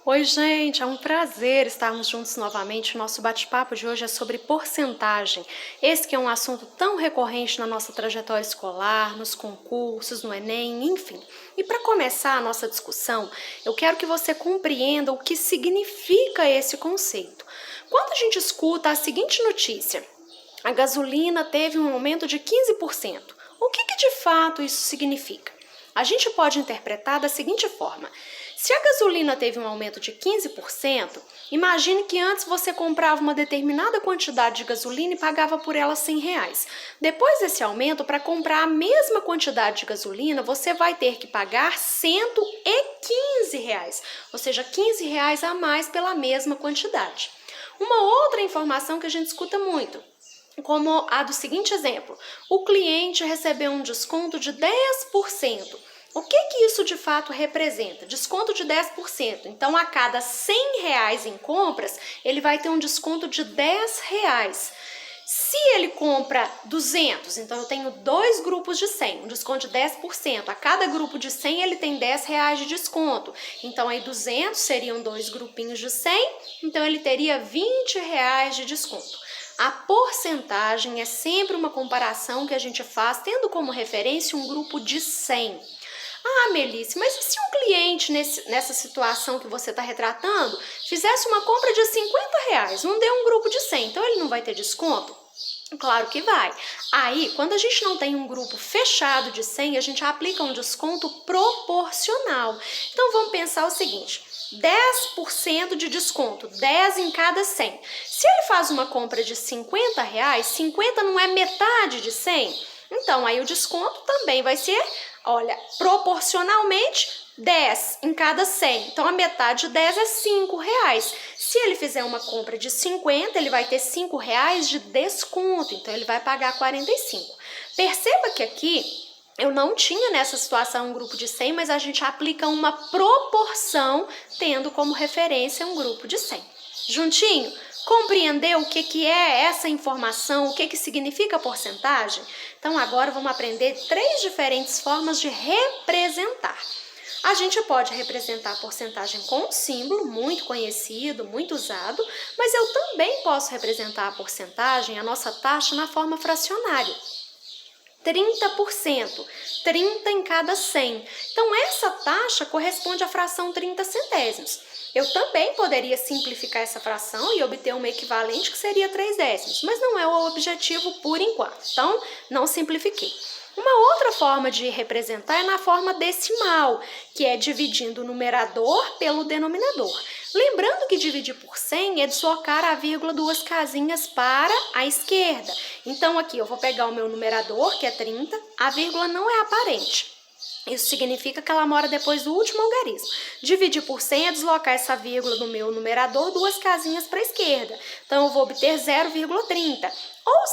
Oi, gente, é um prazer estarmos juntos novamente. Nosso bate-papo de hoje é sobre porcentagem. Esse que é um assunto tão recorrente na nossa trajetória escolar, nos concursos, no Enem, enfim. E para começar a nossa discussão, eu quero que você compreenda o que significa esse conceito. Quando a gente escuta a seguinte notícia: a gasolina teve um aumento de 15%. O que de fato isso significa? A gente pode interpretar da seguinte forma: se a gasolina teve um aumento de 15%, imagine que antes você comprava uma determinada quantidade de gasolina e pagava por ela R$ 100. Depois desse aumento, para comprar a mesma quantidade de gasolina, você vai ter que pagar R$ 115, ou seja, R$ 15 a mais pela mesma quantidade. Uma outra informação que a gente escuta muito, como a do seguinte exemplo: o cliente recebeu um desconto de 10%. O que isso de fato representa? Desconto de 10%. Então, a cada R$ 100 em compras, ele vai ter um desconto de R$ 10. Se ele compra 200, então eu tenho dois grupos de 100, um desconto de 10%. A cada grupo de 100 ele tem R$ 10 de desconto. Então aí 200 seriam dois grupinhos de 100, então ele teria R$ 20 de desconto. A porcentagem é sempre uma comparação que a gente faz tendo como referência um grupo de 100. Ah, Melissa, mas e se um cliente nessa situação que você está retratando fizesse uma compra de R$ 50, não deu um grupo de 100, então ele não vai ter desconto? Claro que vai. Aí, quando a gente não tem um grupo fechado de 100, a gente aplica um desconto proporcional. Então, vamos pensar o seguinte: 10% de desconto, 10 em cada 100. Se ele faz uma compra de R$ 50, 50 não é metade de 100? Então, aí o desconto também vai ser, olha, proporcionalmente 10 em cada 100. Então, a metade de 10 é R$ 5. Se ele fizer uma compra de 50, ele vai ter R$ 5 de desconto. Então, ele vai pagar 45. Perceba que aqui eu não tinha nessa situação um grupo de 100, mas a gente aplica uma proporção tendo como referência um grupo de 100. Juntinho? Compreendeu o que é essa informação, o que significa porcentagem? Então agora vamos aprender 3 diferentes formas de representar. A gente pode representar a porcentagem com um símbolo muito conhecido, muito usado, mas eu também posso representar a porcentagem, a nossa taxa, na forma fracionária. 30%, 30 em cada 100. Então, essa taxa corresponde à fração 30 centésimos. Eu também poderia simplificar essa fração e obter uma equivalente que seria 3 décimos, mas não é o objetivo por enquanto, então não simplifiquei. Uma outra forma de representar é na forma decimal, que é dividindo o numerador pelo denominador. Lembrando que dividir por 100 é deslocar a vírgula 2 casinhas para a esquerda. Então aqui eu vou pegar o meu numerador, que é 30, a vírgula não é aparente. Isso significa que ela mora depois do último algarismo. Dividir por 100 é deslocar essa vírgula do meu numerador 2 casinhas para a esquerda. Então, eu vou obter 0,30 ou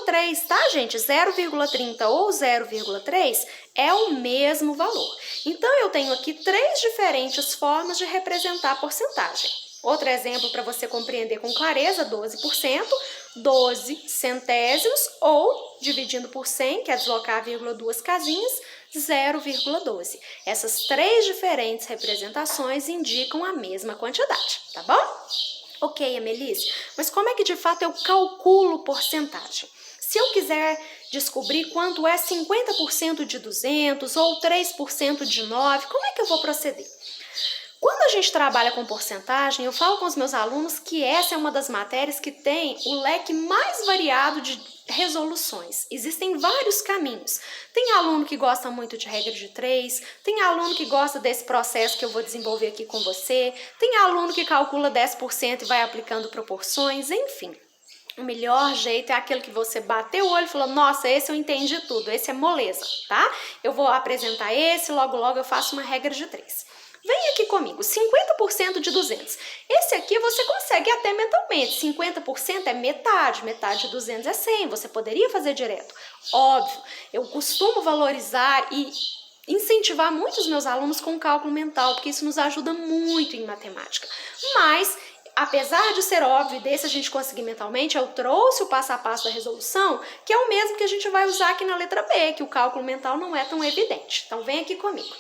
0,3, tá, gente? 0,30 ou 0,3 é o mesmo valor. Então, eu tenho aqui 3 diferentes formas de representar a porcentagem. Outro exemplo para você compreender com clareza: 12%, 12 centésimos, ou, dividindo por 100, que é deslocar a vírgula 2 casinhas, 0,12. Essas 3 diferentes representações indicam a mesma quantidade, tá bom? Ok, Melissa, mas como é que de fato eu calculo porcentagem? Se eu quiser descobrir quanto é 50% de 200 ou 3% de 9, como é que eu vou proceder? Quando a gente trabalha com porcentagem, eu falo com os meus alunos que essa é uma das matérias que tem o leque mais variado de resoluções. Existem vários caminhos. Tem aluno que gosta muito de regra de 3, tem aluno que gosta desse processo que eu vou desenvolver aqui com você, tem aluno que calcula 10% e vai aplicando proporções, enfim. O melhor jeito é aquele que você bateu o olho e falou: nossa, esse eu entendi tudo, esse é moleza, tá? Eu vou apresentar esse, logo eu faço uma regra de 3. Vem aqui comigo, 50% de 200. Esse aqui você consegue até mentalmente. 50% é metade, metade de 200 é 100. Você poderia fazer direto. Óbvio, eu costumo valorizar e incentivar muito os meus alunos com o cálculo mental, porque isso nos ajuda muito em matemática. Mas, apesar de ser óbvio e desse a gente conseguir mentalmente, eu trouxe o passo a passo da resolução, que é o mesmo que a gente vai usar aqui na letra B, que o cálculo mental não é tão evidente. Então, vem aqui comigo.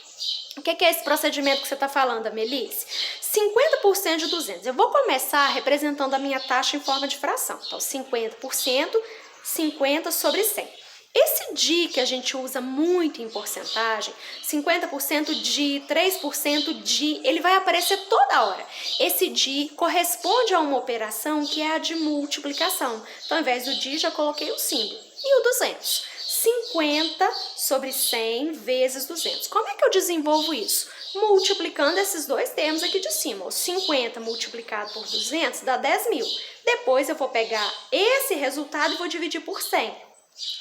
O que é esse procedimento que você está falando, Melissa? 50% de 200. Eu vou começar representando a minha taxa em forma de fração. Então, 50%, 50 sobre 100. Esse de que a gente usa muito em porcentagem, 50% de, 3% de, ele vai aparecer toda hora. Esse de corresponde a uma operação que é a de multiplicação. Então, ao invés do de, já coloquei o símbolo. E o 200? 50 sobre 100 vezes 200. Como é que eu desenvolvo isso? Multiplicando esses dois termos aqui de cima. O 50 multiplicado por 200 dá 10.000. Depois eu vou pegar esse resultado e vou dividir por 100.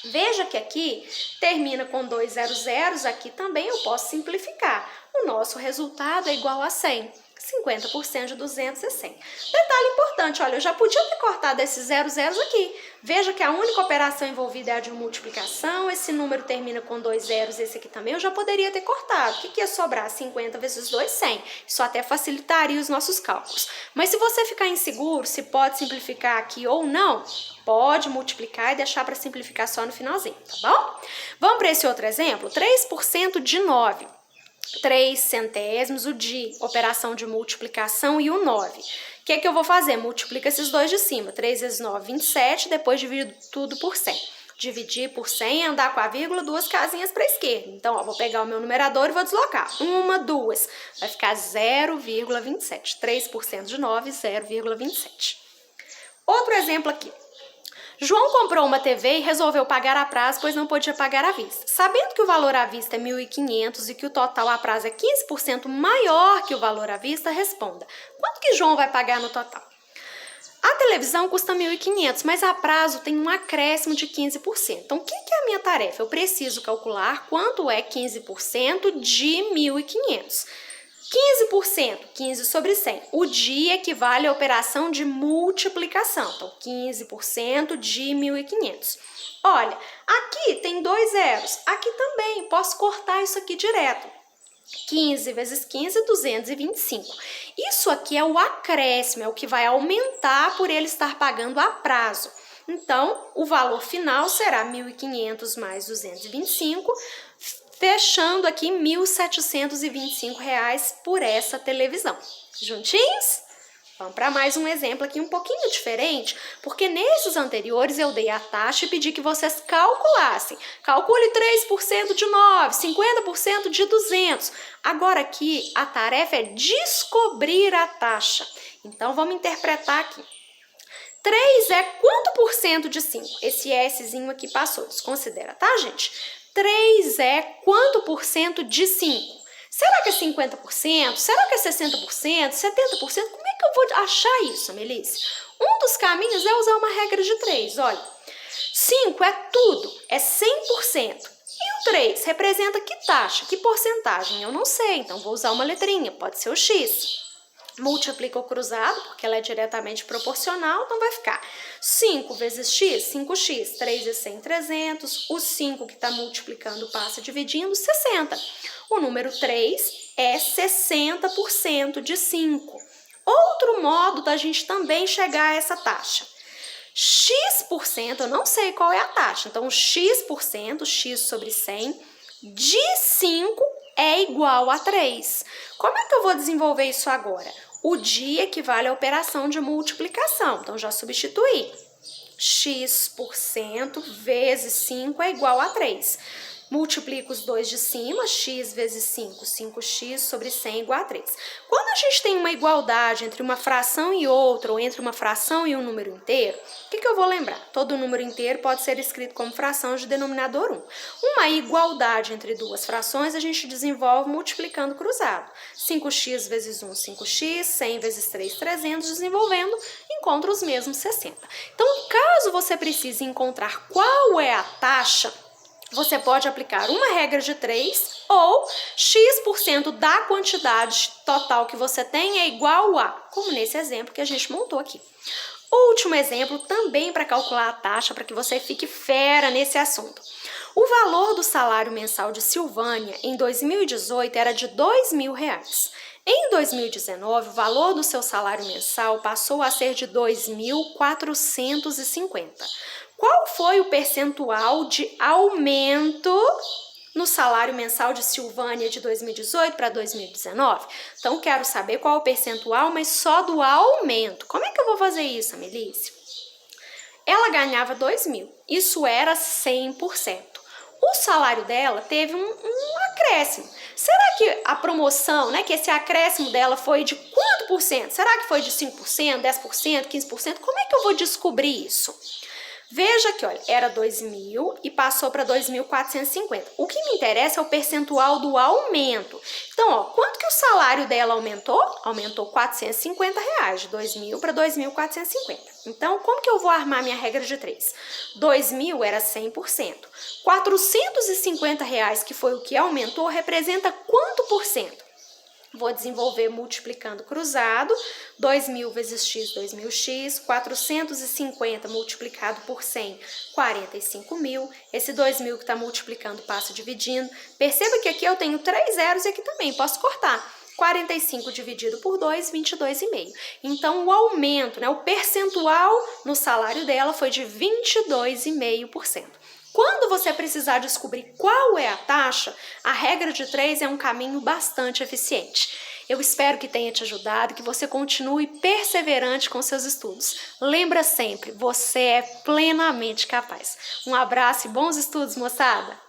Veja que aqui termina com 2 zeros, aqui também eu posso simplificar. O nosso resultado é igual a 100. 50% de 200 é 100. Detalhe importante, olha, eu já podia ter cortado esses zeros aqui. Veja que a única operação envolvida é a de multiplicação, esse número termina com 2 zeros, esse aqui também eu já poderia ter cortado. O que ia sobrar? 50 vezes 2, 100. Isso até facilitaria os nossos cálculos. Mas se você ficar inseguro se pode simplificar aqui ou não, pode multiplicar e deixar para simplificar só no finalzinho, tá bom? Vamos para esse outro exemplo? 3% de 9. 3 centésimos, o de operação de multiplicação e o 9. O que é que eu vou fazer? Multiplica esses dois de cima. 3 vezes 9, 27, depois divido tudo por 100. Dividir por 100 é andar com a vírgula, duas casinhas para a esquerda. Então, ó, vou pegar o meu numerador e vou deslocar. 1, 2. Vai ficar 0,27. 3% de 9, 0,27. Outro exemplo aqui. João comprou uma TV e resolveu pagar a prazo, pois não podia pagar à vista. Sabendo que o valor à vista é 1.500 e que o total a prazo é 15% maior que o valor à vista, responda. Quanto que João vai pagar no total? A televisão custa 1.500, mas a prazo tem um acréscimo de 15%. Então, o que é a minha tarefa? Eu preciso calcular quanto é 15% de 1.500. 15%, 15 sobre 100. O de equivale à operação de multiplicação. Então, 15% de 1.500. Olha, aqui tem 2 zeros. Aqui também, posso cortar isso aqui direto. 15 vezes 15, 225. Isso aqui é o acréscimo, é o que vai aumentar por ele estar pagando a prazo. Então, o valor final será 1.500 mais 225, fechando aqui R$ 1.725 por essa televisão. Juntinhos? Vamos para mais um exemplo aqui um pouquinho diferente, porque nesses anteriores eu dei a taxa e pedi que vocês calculassem. Calcule 3% de 9, 50% de 200. Agora aqui a tarefa é descobrir a taxa. Então vamos interpretar aqui. 3 é quanto por cento de 5? Esse Szinho aqui passou, desconsidera, tá, gente? 3 é quanto por cento de 5? Será que é 50%? Será que é 60%? 70%? Como é que eu vou achar isso, Melissa? Um dos caminhos é usar uma regra de 3. Olha, 5 é tudo, é 100%. E o 3 representa que taxa, que porcentagem? Eu não sei, então vou usar uma letrinha, pode ser o X. Multiplica o cruzado, porque ela é diretamente proporcional, então vai ficar 5 vezes x, 5x, 3 vezes 100, 300. O 5 que está multiplicando passa dividindo, 60. O número 3 é 60% de 5. Outro modo da gente também chegar a essa taxa. X%, eu não sei qual é a taxa, então x%, x sobre 100, de 5 é igual a 3. Como é que eu vou desenvolver isso agora? O de equivale à operação de multiplicação, então já substituí. X% vezes 5 é igual a 3. Multiplico os dois de cima, x vezes 5, 5x sobre 100 é igual a 3. Quando a gente tem uma igualdade entre uma fração e outra, ou entre uma fração e um número inteiro, o que eu vou lembrar? Todo número inteiro pode ser escrito como fração de denominador 1. Uma igualdade entre duas frações a gente desenvolve multiplicando cruzado. 5x vezes 1, 5x, 100 vezes 3, 300, desenvolvendo, encontra os mesmos 60. Então, caso você precise encontrar qual é a taxa, você pode aplicar uma regra de 3 ou x% da quantidade total que você tem é igual a, como nesse exemplo que a gente montou aqui. Último exemplo também para calcular a taxa, para que você fique fera nesse assunto. O valor do salário mensal de Silvânia em 2018 era de R$ 2.000. Em 2019, o valor do seu salário mensal passou a ser de R$ 2.450. Qual foi o percentual de aumento no salário mensal de Silvânia de 2018 para 2019? Então, quero saber qual é o percentual, mas só do aumento. Como é que eu vou fazer isso, Melícia? Ela ganhava 2.000, isso era 100%. O salário dela teve um acréscimo. Será que a promoção, que esse acréscimo dela foi de quanto por cento? Será que foi de 5%, 10%, 15%? Como é que eu vou descobrir isso? Veja que, olha, era 2.000 e passou para 2.450. O que me interessa é o percentual do aumento. Então, ó, quanto que o salário dela aumentou? Aumentou R$450, de 2.000 para 2.450. Então, como que eu vou armar minha regra de 3? 2.000 era 100%. R$450, que foi o que aumentou, representa quanto por cento? Vou desenvolver multiplicando cruzado, 2.000 vezes x, 2.000x, 450 multiplicado por 100, 45.000. Esse 2.000 que está multiplicando, passo dividindo. Perceba que aqui eu tenho 3 zeros e aqui também, posso cortar. 45 dividido por 2, 22,5. Então, o aumento, o percentual no salário dela foi de 22,5%. Quando você precisar descobrir qual é a taxa, a regra de 3 é um caminho bastante eficiente. Eu espero que tenha te ajudado, que você continue perseverante com seus estudos. Lembra sempre, você é plenamente capaz. Um abraço e bons estudos, moçada!